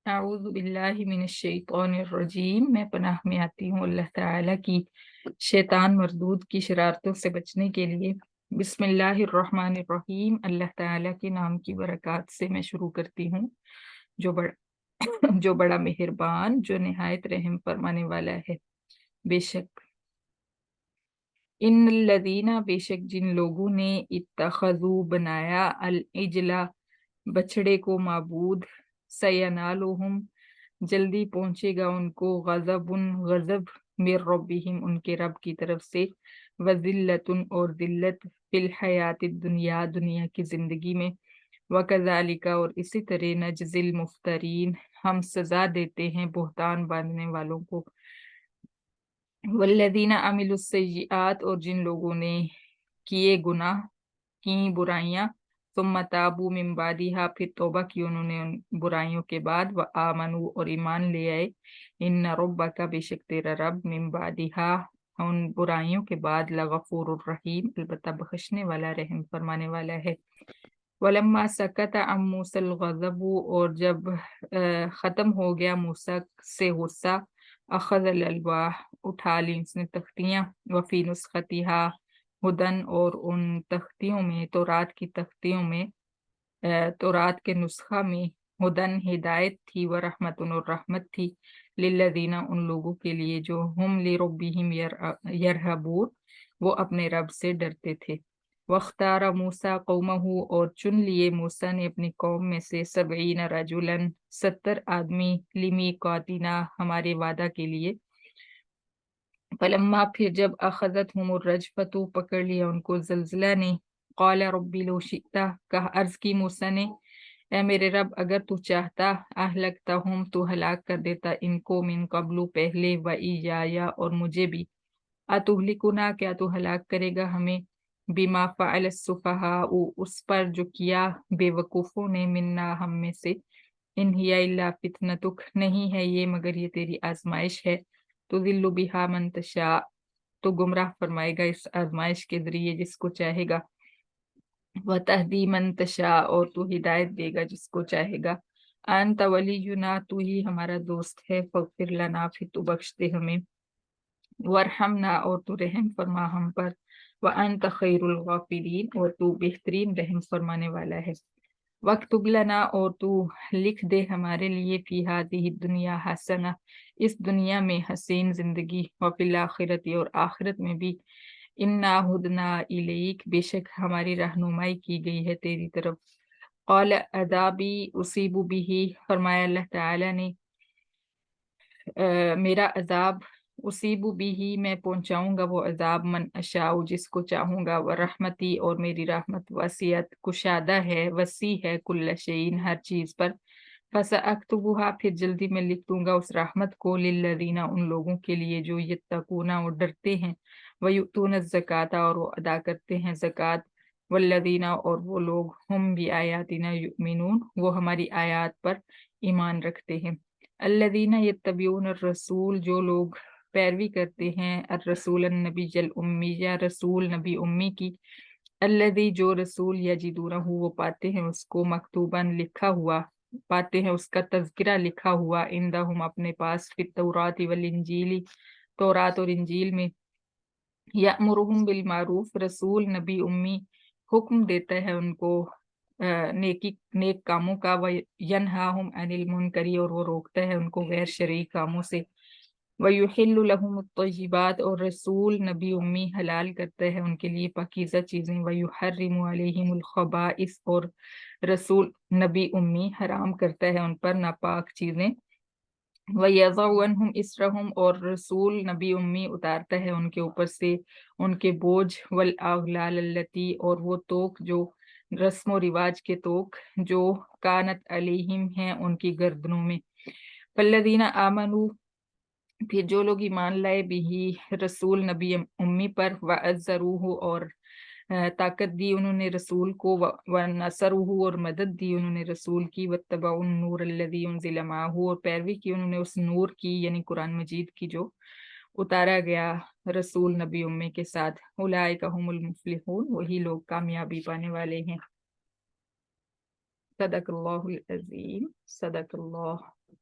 अऊज़ु बिल्लाहि मिनश्शैतानिर्रजीम। मैं पनाह में आती हूँ अल्लाह ताला की शैतान मरदूद की शरारतों से बचने के लिए। बिस्मिल्लाहिर्रहमानिर्रहीम। अल्लाह ताला के नाम की बरकत से मैं शुरू करती हूँ, जो बड़ा जो बड़ा मेहरबान, जो निहायत रहम फरमाने वाला है। बेशक इन्नल्लज़ीना, बेशक जिन लोगों ने इत्तखज़ू बनाया अल इजला, बछड़े को माबूद, सयनालुहुम, जल्दी पहुंचेगा उनको, गज़बुन, गज़ब, मिर रब्बिहिम, उनके रब की तरफ से, वज़िल्लतुन, और जिल्लत, फिल हयातिद दुनिया, दुनिया की जिंदगी में, वकज़ालिका, और इसी तरह नजज़िल मुफ्तरीन, हम सजा देते हैं बहतान बांधने वालों को। वल्लज़ीना अमिलुस्सय्यिआत, और जिन लोगों ने किए गुनाह, की बुराइयां, सुम्मा ताबू मिन बादिहा, फिर तौबा की उन्होंने उन बुराइयों के बाद, व आमनू, और ईमान ले आए, इन्ना रब्बका, बेशक तेरा रब, मिन बादिहा, उन बुराइयों के बाद, लगफूरुर रहीम, अलबत्ता बख्शने वाला, रहम फरमाने वाला है। वलम्मा सकता अम मूसल गज़बु, और जब खत्म हो गया मूसा से गुस्सा, अखज़ल अलवाह, उठा ली उसने तख्तियां, वफी नुस्खतिहा हुदन, और उन तख्तियों में, तौरात की तख्तियों में, तौरात के नुस्खा में, हुदन, हिदायत थी, व रहमतुन, और रहमत थी, लिल्लज़ीना, उन लोगों के लिए जो हुम लिरब्बिहिम यरहबून, वो अपने रब से डरते थे। वख्तारा मूसा कौमहू, और चुन लिए मूसा ने अपनी कौम में से, 70 रजुलन, 70 आदमी, लिमीकातिना, हमारे वादा के लिए। फलम्मा, फिर जब, अखज़त हुमुर रजफतु, पकड़ लिया उनको ज़लज़ला ने, क़ाल रब्बी लो शिता, कहा, अर्ज की मूसा ने, ए मेरे रब, अगर तू चाहता, अहलकतहुम, तू हलाक कर देता इनको, मिन कब्लु, पहले, व इयाया, और मुझे भी, अतुहलिकुना, क्या तू हलाक करेगा हमें, बिमा फ़अल सुफ़हा, उस पर जो किया बेवकूफ़ों ने, मिन्ना, हम में से, इन हिया इल्ला फितनतुक, नहीं है ये मगर ये तेरी आजमाइश है, तो दिल्लु बिहा मन तशा, तो गुमराह फरमाएगा इस आजमाइश के जरिए जिसको चाहेगा, व तहदी मन तशा, और तू हिदायत देगा जिसको चाहेगा, अंत वलीयुना, तू ही हमारा दोस्त है, फग़फिर लना, फिर तू बख्श दे हमें, वरहमना, और तू रहम फरमा हम पर, व अंत खैरुल गाफिरीन, और तू बेहतरीन रहम फरमाने वाला है। वक्तुब लना, और तू लिख दे हमारे लिए, फी हाज़िही दुनिया हसना, इस दुनिया में हसीन जिंदगी, व फिल आखिरती, और आखिरत में भी, इन्ना हुदना इलैक, बेशक हमारी रहनुमाई की गई है तेरी तरफ। क़ाल अज़ाबी उसीबु बिही, फरमाया अल्लाह ताला ने, मेरा अजाब, उसीबु बिही, मैं पहुंचाऊंगा वो अजाब, मन अशाउ, जिसको चाहूंगा, व रहमती, और मेरी रहमत, वसीयत, कुशादा है, वसी है, कुल्ल शैइन, हर चीज पर, फसअक्तुबुहा, फिर जल्दी मैं लिख दूंगा उस रहमत को, लिल्लज़ीना, उन लोगों के लिए जो यत्तकूना, और डरते हैं, व युतून ज़काता, और वो अदा करते हैं ज़कात, वल्लज़ीना, और वो लोग, हम भी आयातिना युमिनून, वो हमारी आयात पर ईमान रखते हैं। अल्लज़ीना यत्तबिऊन रसूल, जो लोग पैरवी करते हैं, अर रसूल नबी जल उम्मी, या रसूल नबी उम्मी की, अल्लज़ी, जो रसूल, यजिदूनहु, वो पाते हैं उसको, मकतूबन, लिखा हुआ, पाते हैं उसका तज़किरा लिखा हुआ, इंदहुम, अपने पास, फित तौरात वल इंजीली, तौरात और इंजील में, यअमुरुहुम बिल मारूफ, रसूल नबी उम्मी हुक्म देता है उनको नेक कामों का, व यनहाहुम अनिल मुनकरी, और वो रोकता है उनको गैर शरई कामों से, व युहिल्लु लहुम अत्तय्यिबात, और रसूल नबी उम्मी हलाल करता है उनके लिए पाकीज़ा चीज़ें, व युहर्रिमु अलैहिमुल खबाइस, और रसूल नबी उम्मी हराम करता है उन पर नापाक चीज़ें, व यज़अु अन्हुम इसरहुम, और रसूल नबी उम्मी उतारता है उनके ऊपर से उनके बोझ, वल अगलाल अल्लती, और वो तोक, जो रस्म व रिवाज के तोक, जो कानत अलैहिम, हैं उनकी गर्दनों में। फल्लज़ीना आमनू, फिर जो लोग ईमान लाए, बिही, रसूल नबी उम्मी पर, व अज़्ज़रूहु, और ताकत दी उन्होंने रसूल को, व नसरुहु, और मदद दी उन्होंने रसूल की, वत्तबउन नूर अल्लज़ी उनज़िला माहू, और पैरवी की उन्होंने उस नूर की, यानी कुरान मजीद की, जो उतारा गया रसूल नबी उम्मी के साथ। उलाइका हुमुल मुफ्लिहून, वही लोग कामयाबी पाने वाले हैं। सदक़ल्लाहुल अज़ीम, सदक़ल्लाह।